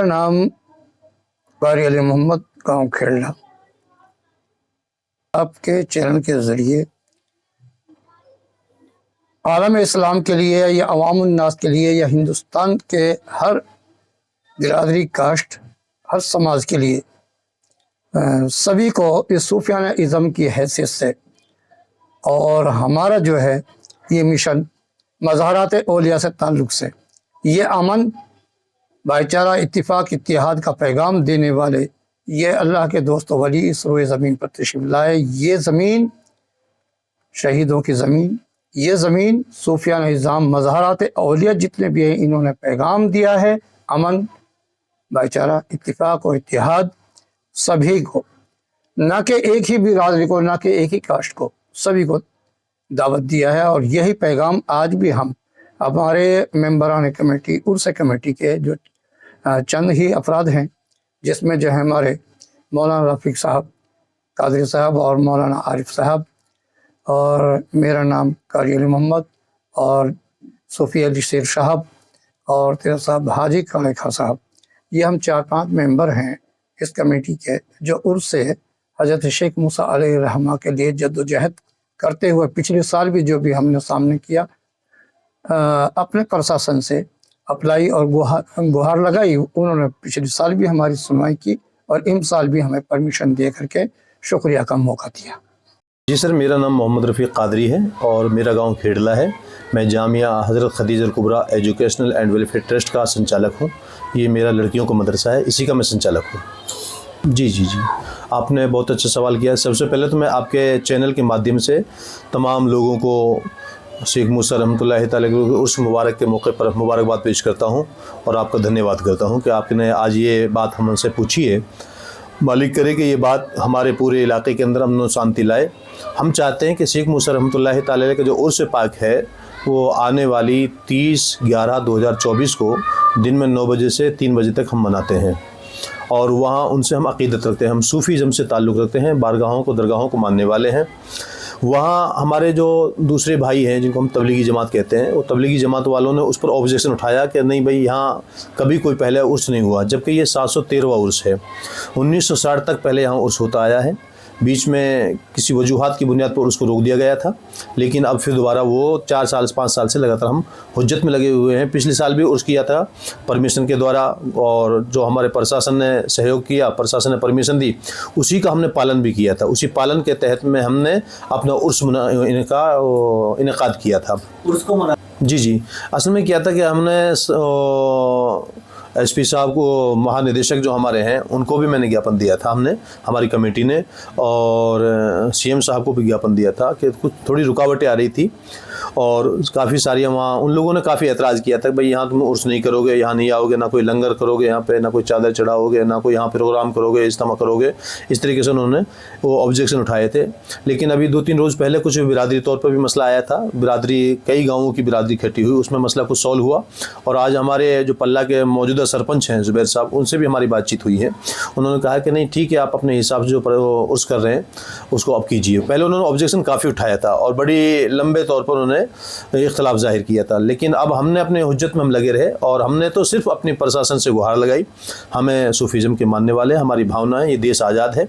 नाम कारी अली मोहम्मद, गाँव खेड़ला। आपके चैनल के ज़रिए आलम इस्लाम के लिए या अवामुन नास के लिए या हिंदुस्तान के हर बिरादरी, कास्ट, हर समाज के लिए सभी को इस सूफियाना इज़्म की हैसियत से और हमारा जो है ये मिशन मज़ारात औलिया से ताल्लुक़ से ये अमन, भाईचारा, इत्तिफाक, इत्तिहाद का पैगाम देने वाले ये अल्लाह के दोस्त वली इस रोए ज़मीन पर तशरीफ़ लाए। ये ज़मीन शहीदों की ज़मीन, ये ज़मीन सूफियाना निज़ाम, मज़ारात औलिया जितने भी हैं इन्होंने पैगाम दिया है अमन, भाईचारा, इत्तिफाक और इत्तिहाद सभी को, ना कि एक ही बिरादरी को, ना कि एक ही कास्ट को, सभी को दावत दिया है। और यही पैगाम आज भी हम हमारे मेंबरान कमेटी, उर्स कमेटी के जो चंद ही अफराद हैं जिसमें जो है हमारे मौलाना रफ़ीक साहब, कादरी साहब और मौलाना आरिफ साहब और मेरा नाम कारी अली मोहम्मद और सूफी अली शेर साहब और तेरा साहब हाजी काले खां साहब, ये हम 4-5 मेंबर हैं इस कमेटी के जो उर्स से हज़रत शेख मूसा अलैहिर्रहमा के लिए जद्दोजहद करते हुए पिछले साल भी जो भी हमने सामने किया अपने प्रशासन से अप्लाई और गुहार लगाई, उन्होंने पिछले साल भी हमारी सुनवाई की और इन साल भी हमें परमिशन दे करके शुक्रिया का मौका दिया। जी सर, मेरा नाम मोहम्मद रफ़ीक कादरी है और मेरा गांव खेड़ला है। मैं Jamia Hazrat Khadija Kubra educational and welfare trust का संचालक हूं। ये मेरा लड़कियों का मदरसा है, इसी का मैं संचालक हूं। जी, आपने बहुत अच्छा सवाल किया। सबसे पहले तो मैं आपके चैनल के माध्यम से तमाम लोगों को शेख मूसा रहमतुल्लाहि तआला के उर्स मुबारक के मौके पर मुबारकबाद पेश करता हूं और आपका धन्यवाद करता हूं कि आपने आज ये बात हमसे पूछी है। मालिक करे कि ये बात हमारे पूरे इलाके के अंदर अमन और शांति लाए। हम चाहते हैं कि शेख मूसा रहमतुल्लाहि तआला का जो उर्स पाक है वो आने वाली 30/11/2024 को दिन में 9 बजे से 3 बजे तक हम मनाते हैं और वहाँ उनसे हम अक़ीदत रखते हैं, हम सूफ़ीज़म से ताल्लुक़ रखते हैं, बारगाहों को, दरगाहों को मानने वाले हैं। वहाँ हमारे जो दूसरे भाई हैं जिनको हम तबलीगी जमात कहते हैं, वो तबलीगी जमात वालों ने उस पर ऑब्जेक्शन उठाया कि नहीं भाई यहाँ कभी कोई पहले उर्स नहीं हुआ, जबकि ये 713वां उर्स है। 1960 तक पहले यहाँ उर्स होता आया है। बीच में किसी वजूहात की बुनियाद पर उसको रोक दिया गया था, लेकिन अब फिर दोबारा वो 4 साल 5 साल से लगातार हम हुज्जत में लगे हुए हैं। पिछले साल भी उर्स किया था परमिशन के द्वारा और जो हमारे प्रशासन ने सहयोग किया, प्रशासन ने परमिशन दी, उसी का हमने पालन भी किया था। उसी पालन के तहत में हमने अपना उर्स इनेकाद किया था। उर्स को मना जी असल में क्या था कि हमने एसपी साहब को, महानिदेशक जो हमारे हैं, उनको भी मैंने ज्ञापन दिया था, हमने हमारी कमेटी ने, और सीएम साहब को भी ज्ञापन दिया था कि कुछ थोड़ी रुकावटें आ रही थी और काफ़ी सारी वहाँ उन लोगों ने काफ़ी एतराज़ किया था कि भाई यहाँ तुम उर्स नहीं करोगे, यहाँ नहीं आओगे, ना कोई लंगर करोगे यहाँ पे, ना कोई चादर चढ़ाओगे, ना कोई यहाँ प्रोग्राम करोगे, इज्तिमा करोगे। इस तरीके से उन्होंने वो ऑब्जेक्शन उठाए थे। लेकिन अभी 2-3 रोज़ पहले कुछ बिरादरी तौर पर भी मसला आया था, बिरादरी कई गाँवों की बिरादरी इकट्ठी हुई, उसमें मसला कुछ सॉल्व हुआ और आज हमारे जो पल्ला के मौजूदा सरपंच हैं ज़ुबैर साहब, उनसे भी हमारी बातचीत हुई है। उन्होंने कहा कि नहीं ठीक है, आप अपने हिसाब से जो उर्स कर रहे हैं उसको अब कीजिए। पहले उन्होंने ऑब्जेक्शन काफ़ी उठाया था और बड़ी लंबे तौर पर उन्होंने इख्तलाफ जाहिर किया था, लेकिन अब हमने अपने हुज्जत में हम लगे रहे और हमने तो सिर्फ अपनी प्रशासन से गुहार लगाई। हमें सूफीज़म के मानने वाले, हमारी भावना है, ये देश आज़ाद है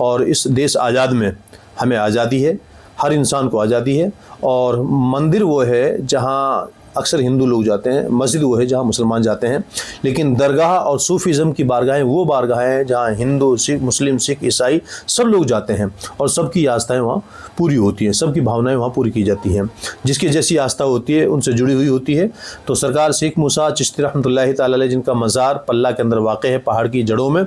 और इस देश आज़ाद में हमें आज़ादी है, हर इंसान को आज़ादी है। और मंदिर वो है जहाँ अक्सर हिंदू लोग जाते हैं, मस्जिद वो है जहाँ मुसलमान जाते हैं, लेकिन दरगाह और सूफीज़म की बारगाहें वो बारगाहें हैं जहाँ हिंदू, सिख, मुस्लिम, सिख, ईसाई सब लोग जाते हैं और सबकी आस्थाएं वहाँ पूरी होती हैं, सबकी भावनाएं वहाँ पूरी की जाती हैं। जिसकी जैसी आस्था होती है उनसे जुड़ी हुई होती है। तो सरकार शेख मूसा चिश्ती रहमतुल्लाहि तआला अलैह, जिनका मज़ार पल्ला के अंदर वाक़ है पहाड़ की जड़ों में,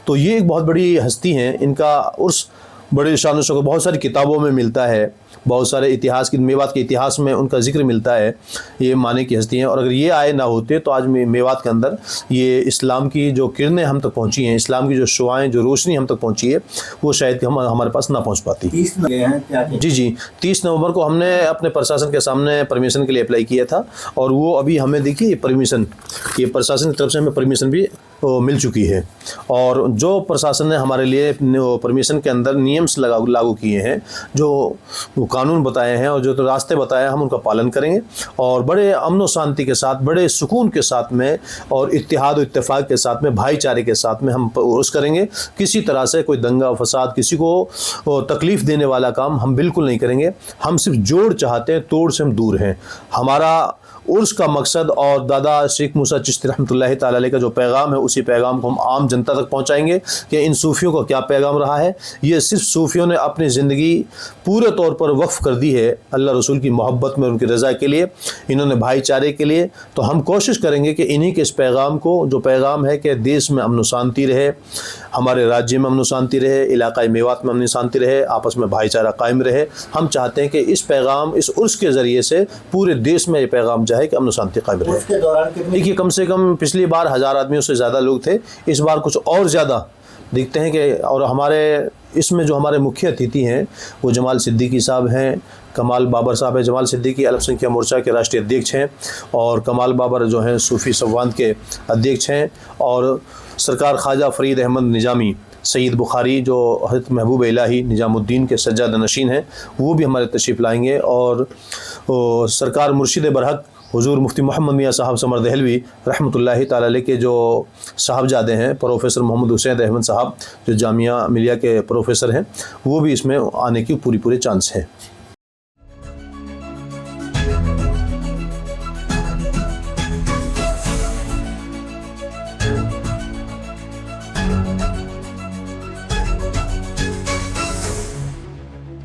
तो ये एक बहुत बड़ी हस्ती हैं। इनका उर्स बड़े शान शौकत बहुत सारी किताबों में मिलता है, बहुत सारे इतिहास की, मेवात के इतिहास में उनका जिक्र मिलता है। ये माने की हस्ती हैं और अगर ये आए ना होते तो आज मेवात के अंदर ये इस्लाम की जो किरणें हम तक पहुंची हैं, इस्लाम की जो शुआएं, जो रोशनी हम तक पहुंची है, वो शायद हमारे पास ना पहुंच पाती। जी 30 नवंबर को हमने अपने प्रशासन के सामने परमिशन के लिए अप्लाई किया था और वो अभी हमें देखिए परमिशन, ये प्रशासन की तरफ से हमें परमिशन भी मिल चुकी है। और जो प्रशासन ने हमारे लिए परमिशन के अंदर नियम्स लागू किए हैं, जो कानून बताए हैं और जो तो रास्ते बताए हैं हम उनका पालन करेंगे और बड़े अमन और शांति के साथ, बड़े सुकून के साथ में और इत्तेहाद और इत्तेफाक के साथ में, भाईचारे के साथ में हम उर्स करेंगे। किसी तरह से कोई दंगा फसाद, किसी को तकलीफ़ देने वाला काम हम बिल्कुल नहीं करेंगे। हम सिर्फ जोड़ चाहते हैं, तोड़ से हम दूर हैं। हमारा उर्स का मकसद और दादा शेख मूसा चिश्ती रहमतुल्लाहि ताला अलैह का जो पैगाम है, उसी पैगाम को हम आम जनता तक पहुंचाएंगे कि इन सूफ़ियों का क्या पैगाम रहा है। ये सिर्फ सूफ़ियों ने अपनी ज़िंदगी पूरे तौर पर वक्फ़ कर दी है अल्लाह रसूल की मोहब्बत में, उनकी रज़ा के लिए, इन्होंने भाईचारे के लिए। तो हम कोशिश करेंगे कि इन्हीं के इस पैगाम को, जो पैगाम है कि देश में अमन शांति रहे, हमारे राज्य में अमन शांति रहे, इलाक़ाई मेवात में अमन शांति रहे, आपस में भाईचारा कायम रहे। हम चाहते हैं कि इस पैगाम, इस उर्स के ज़रिए से पूरे देश में ये पैगाम जाए कि अमन शांति कायम रहे। उसके दौरान कितनी देखिए, कम से कम पिछली बार 1000 आदमियों से ज़्यादा लोग थे, इस बार कुछ और ज़्यादा दिखते हैं कि। और हमारे इसमें जो हमारे मुख्य अतिथि हैं वो जमाल सिद्दीकी साहब हैं, कमाल बाबर साहब हैं। जमाल सिद्दीकी अल्पसंख्यक मोर्चा के राष्ट्रीय अध्यक्ष हैं और कमाल बाबर जो हैं सूफ़ी सवांद के अध्यक्ष हैं, और सरकार ख्वाजा फरीद अहमद निजामी, सईद बुखारी जो हज़रत महबूब इलाही निजामुद्दीन के सज्जाद नशीन हैं, वो भी हमारे तशरीफ़ लाएंगे। और सरकार मुर्शिद बरहक हुजूर मुफ्ती मोहम्मद मियाँ साहब समर दहलवी रहमतुल्लाहि ताला अलैह के जो साहबजादे हैं, प्रोफेसर मोहम्मद हुसैन अहमद साहब जो जामिया मिलिया के प्रोफेसर हैं, वो भी इसमें आने की पूरी चांस है।